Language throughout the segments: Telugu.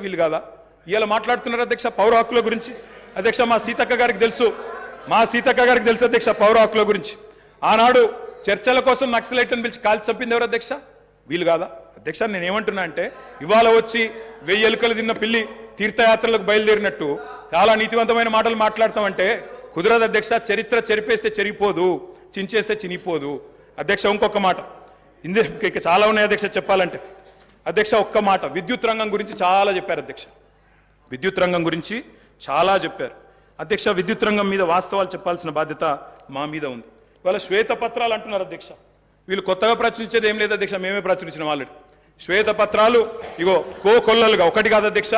వీలు కాదా? ఇలా మాట్లాడుతున్నారు అధ్యక్ష పౌర హక్కుల గురించి. అధ్యక్ష మా సీతక్క గారికి తెలుసు అధ్యక్ష పౌర హక్కుల గురించి. ఆనాడు చర్చల కోసం నక్సలైట్లను పిలిచి కాల్చి చంపింది ఎవరు అధ్యక్ష? వీలు కాదా అధ్యక్ష? నేను ఏమంటున్నా అంటే ఇవాళ వచ్చి 1000 ఎలుకలు తిన్న పిల్లి తీర్థయాత్రలకు బయలుదేరినట్టు చాలా నీతివంతమైన మాటలు మాట్లాడతామంటే కుదరదు అధ్యక్ష. చరిత్ర చెరిపేస్తే చెరిగిపోదు, చించేస్తే చినిపోదు అధ్యక్ష. ఇంకొక మాట ఇంకా చాలా ఉన్నాయి అధ్యక్ష చెప్పాలంటే. అధ్యక్ష ఒక్క మాట, విద్యుత్ రంగం గురించి చాలా చెప్పారు అధ్యక్ష. విద్యుత్ రంగం గురించి చాలా చెప్పారు అధ్యక్ష. విద్యుత్ రంగం మీద వాస్తవాలు చెప్పాల్సిన బాధ్యత మా మీద ఉంది. ఇవాళ శ్వేతపత్రాలు అంటున్నారు అధ్యక్ష. వీళ్ళు కొత్తగా ప్రచురించేది ఏం లేదు అధ్యక్ష, మేమే ప్రచురించిన వాళ్ళకి శ్వేతపత్రాలు. ఇగో కోకొల్లలుగా ఒకటి కాదు అధ్యక్ష,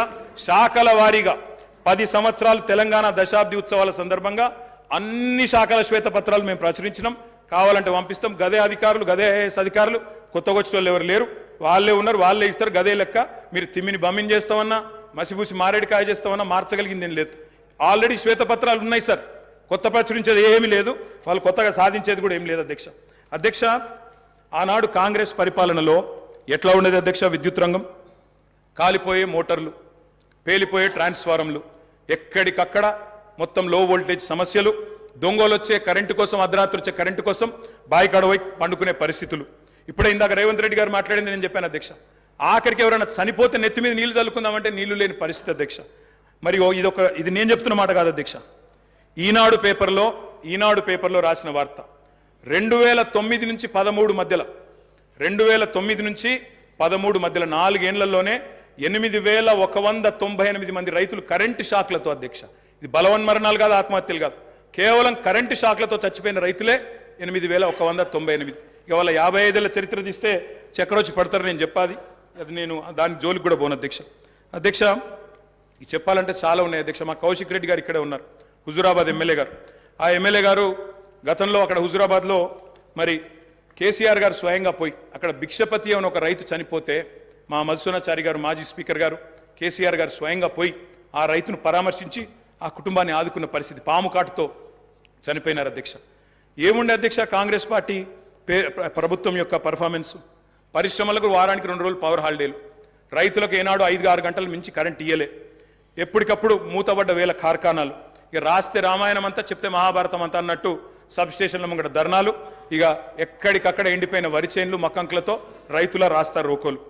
శాఖల వారీగా 10 సంవత్సరాలు తెలంగాణ దశాబ్ది ఉత్సవాల సందర్భంగా అన్ని శాఖల శ్వేతపత్రాలు మేము ప్రచురించినాం. కావాలంటే పంపిస్తాం. గదే అధికారులు, గదే ఐఏఎస్ అధికారులు, కొత్తగా వచ్చిన వాళ్ళు ఎవరు లేరు, వాళ్ళే ఉన్నారు, వాళ్ళే ఇస్తారు. గదే లెక్క. మీరు తిమ్మిని బమ్మిని చేస్తామన్నా, మసిపూసి మారేడికాయ చేస్తామన్నా మార్చగలిగింది ఏం లేదు. ఆల్రెడీ శ్వేతపత్రాలు ఉన్నాయి సార్. కొత్త ప్రచురించేది ఏమీ లేదు, వాళ్ళు కొత్తగా సాధించేది కూడా ఏం లేదు అధ్యక్ష. అధ్యక్ష ఆనాడు కాంగ్రెస్ పరిపాలనలో ఎట్లా ఉండేది అధ్యక్ష? విద్యుత్ రంగం కాలిపోయే మోటార్లు, పేలిపోయే ట్రాన్స్ఫారంలు, ఎక్కడికక్కడ మొత్తం లో వోల్టేజ్ సమస్యలు, దొంగలు వచ్చే కరెంటు కోసం, అర్ధరాత్రి వచ్చే కరెంటు కోసం బాయికాడ పోయి పండుకునే పరిస్థితులు. ఇప్పుడే ఇందాక రేవంత్ రెడ్డి గారు మాట్లాడింది నేను చెప్పాను అధ్యక్ష. ఆఖరికి ఎవరైనా చనిపోతే నెత్తి మీద నీళ్లు చల్లుకుందామంటే నీళ్లు లేని పరిస్థితి అధ్యక్ష. మరి ఇది నేను చెప్తున్న మాట కాదు అధ్యక్ష. ఈనాడు పేపర్లో రాసిన వార్త 2009 నుంచి 13 మధ్యలో 2009 నుంచి 13 మధ్యలో 4 ఏళ్లలోనే 8198 మంది రైతులు కరెంటు షాక్లతో అధ్యక్ష. ఇది బలవన్మరణాలు కాదు, ఆత్మహత్యలు కాదు, కేవలం కరెంటు షాక్లతో చచ్చిపోయిన రైతులే 8198. ఇవాళ 55 ఏళ్ల చరిత్ర తీస్తే చక్రొచ్చి పడతారు. నేను చెప్పాది అది, నేను దాని జోలికి కూడా పోను అధ్యక్ష. అధ్యక్ష ఇది చెప్పాలంటే చాలా ఉన్నాయి అధ్యక్ష. మా కౌశిక్ రెడ్డి గారు ఇక్కడే ఉన్నారు, హుజూరాబాద్ ఎమ్మెల్యే గారు. ఆ ఎమ్మెల్యే గారు గతంలో అక్కడ హుజూరాబాద్లో మరి కేసీఆర్ గారు స్వయంగా పోయి అక్కడ భిక్షపతి అని ఒక రైతు చనిపోతే మా మధుసూనాచారి గారు, మాజీ స్పీకర్ గారు, కేసీఆర్ గారు స్వయంగా పోయి ఆ రైతును పరామర్శించి ఆ కుటుంబాన్ని ఆదుకున్న పరిస్థితి. పాము కాటుతో చనిపోయినారు అధ్యక్ష. ఏముండే అధ్యక్ష కాంగ్రెస్ పార్టీ ప్రభుత్వం యొక్క పర్ఫార్మెన్స్? పరిశ్రమలకు వారానికి 2 రోజులు పవర్ హాలిడేలు, రైతులకు ఏనాడు 5-6 గంటలు మించి కరెంట్ ఇయ్యలే, ఎప్పటికప్పుడు మూతబడ్డ వేల కార్ఖానాలు, ఇక రాస్తే రామాయణం అంతా చెప్తే మహాభారతం అంతా అన్నట్టు సబ్ స్టేషన్ల ముంగట ధర్నాలు, ఇక ఎక్కడికక్కడ ఎండిపోయిన వరి చేన్లు మక్కంకులతో రైతుల రాస్తారు రోకోలు.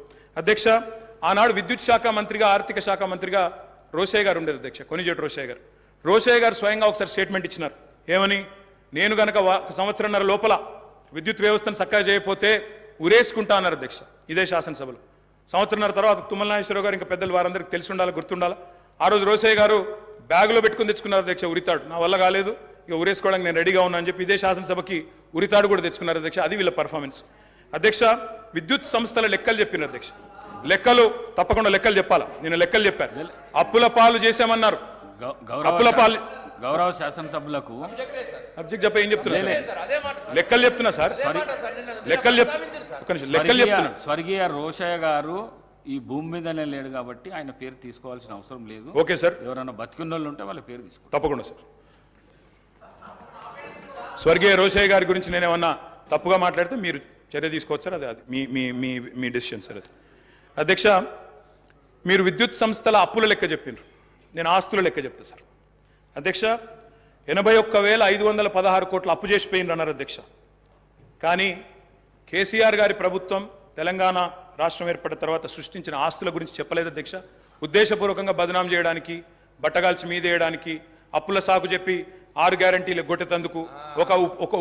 అధ్యక్ష ఆనాడు విద్యుత్ శాఖ మంత్రిగా, ఆర్థిక శాఖ మంత్రిగా రోషయ్య గారు ఉండేది అధ్యక్ష, కొనిజేటి రోషయ్య గారు స్వయంగా ఒకసారి స్టేట్మెంట్ ఇచ్చినారు. ఏమని? నేను గనక 1 సంవత్సరంన్నర లోపల విద్యుత్ వ్యవస్థను చక్కగా చేయకపోతే ఉరేసుకుంటా అన్నారు అధ్యక్ష. ఇదే శాసనసభలో. సంవత్సరంన్నర తర్వాత తుమ్మల నాగేశ్వరరావు గారు ఇంకా పెద్దలు వారందరికీ తెలిసి ఉండాలి, గుర్తుండాలి. ఆ రోజు రోషయ్య గారు బ్యాగులో పెట్టుకుని తెచ్చుకున్నారు అధ్యక్ష ఉరితాడు. నా వల్ల కాలేదు, ఇక ఉరేసుకోవడానికి నేను రెడీగా ఉన్నా అని చెప్పి ఇదే శాసనసభకి ఉరితాడు కూడా తెచ్చుకున్నారు అధ్యక్ష. అది వీళ్ళ పర్ఫార్మెన్స్ అధ్యక్ష. విద్యుత్ సంస్థల లెక్కలు చెప్పినారు అధ్యక్ష. లెక్కలు తప్పకుండా లెక్కలు చెప్పాలా. నేను లెక్కలు చెప్పాను. అప్పుల పాలు చేశామన్నారు. అప్పుల పాలు గౌరవ శాసనసభ్యులకు సబ్జెక్ట్ చెప్ప ఏం చెప్తున్నా లెక్కలు చెప్తున్నా సార్, లెక్కలు చెప్తున్నా. స్వర్గీయ రోషయ్య గారు ఈ భూమి మీదనే లేడు కాబట్టి ఆయన పేరు తీసుకోవాల్సిన అవసరం లేదు. Okay sir. ఎవరైనా బతికున్న వాళ్ళు ఉంటే వాళ్ళ పేరు తీసుకో. తప్పకుండా సార్. స్వర్గీయ రోషయ్య గారి గురించి నేనేమన్నా తప్పుగా మాట్లాడితే మీరు చర్య తీసుకోవచ్చు సార్. అది మీ డెసిషన్ సార్. అది అధ్యక్ష మీరు విద్యుత్ సంస్థల అప్పుల లెక్క చెప్పిండ్రు, నేను ఆస్తుల లెక్క చెప్తా సార్. అధ్యక్ష 81,516 కోట్ల అప్పు చేసిపోయిండ్రు అన్నారు అధ్యక్ష. కానీ కేసీఆర్ గారి ప్రభుత్వం తెలంగాణ రాష్ట్రం ఏర్పడిన తర్వాత సృష్టించిన ఆస్తుల గురించి చెప్పలేదు అధ్యక్ష. ఉద్దేశపూర్వకంగా బదనాం చేయడానికి, బట్టగాల్చి మీదేయడానికి, అప్పుల సాకు చెప్పి 6 గ్యారంటీలు గొట్టెతందుకు ఒక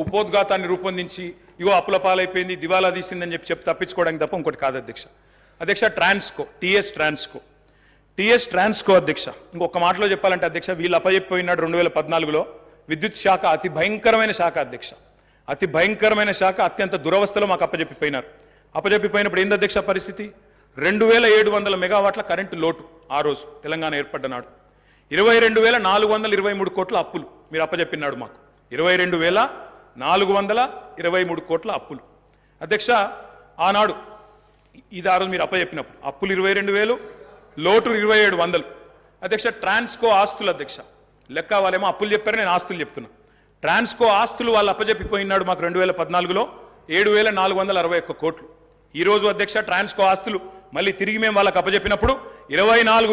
ఉపోద్ఘాతాన్ని రూపొందించి ఇగో అప్పుల పాలైపోయింది, దివాలా తీసిందని చెప్పి తప్పించుకోవడానికి తప్ప ఇంకోటి కాదు అధ్యక్ష. అధ్యక్ష టీఎస్ ట్రాన్స్కో అధ్యక్ష, ఇంకొక మాటలో చెప్పాలంటే అధ్యక్ష వీళ్ళు అప్పచెప్పిపోయినాడు 2014లో. విద్యుత్ శాఖ అతి భయంకరమైన శాఖ అధ్యక్ష, అతి భయంకరమైన శాఖ. అత్యంత దురవస్థలో మాకు అప్పచెప్పిపోయినారు. అప్పచెప్పిపోయినప్పుడు ఏంది అధ్యక్ష పరిస్థితి? 2700 మెగావాట్ల కరెంటు లోటు ఆ రోజు తెలంగాణ ఏర్పడ్డ నాడు. 22,423 కోట్ల అప్పులు మీరు అప్పచెప్పినాడు మాకు. 22,423 కోట్ల అప్పులు అధ్యక్ష ఆనాడు. ఇది ఆ రోజు మీరు అప్పచెప్పినప్పుడు అప్పులు 22,000, లోటు 2,700. అధ్యక్ష ట్రాన్స్కో ఆస్తులు అధ్యక్ష లెక్క, వాళ్ళేమో అప్పులు చెప్పారు, నేను ఆస్తులు చెప్తున్నా. ట్రాన్స్కో ఆస్తులు వాళ్ళు అప్పచెప్పిపోయినాడు మాకు 2014లో 7,461 కోట్లు. ఈరోజు అధ్యక్ష ట్రాన్స్కో ఆస్తులు మళ్ళీ తిరిగి మేము వాళ్ళకి అప్పచెప్పినప్పుడు 24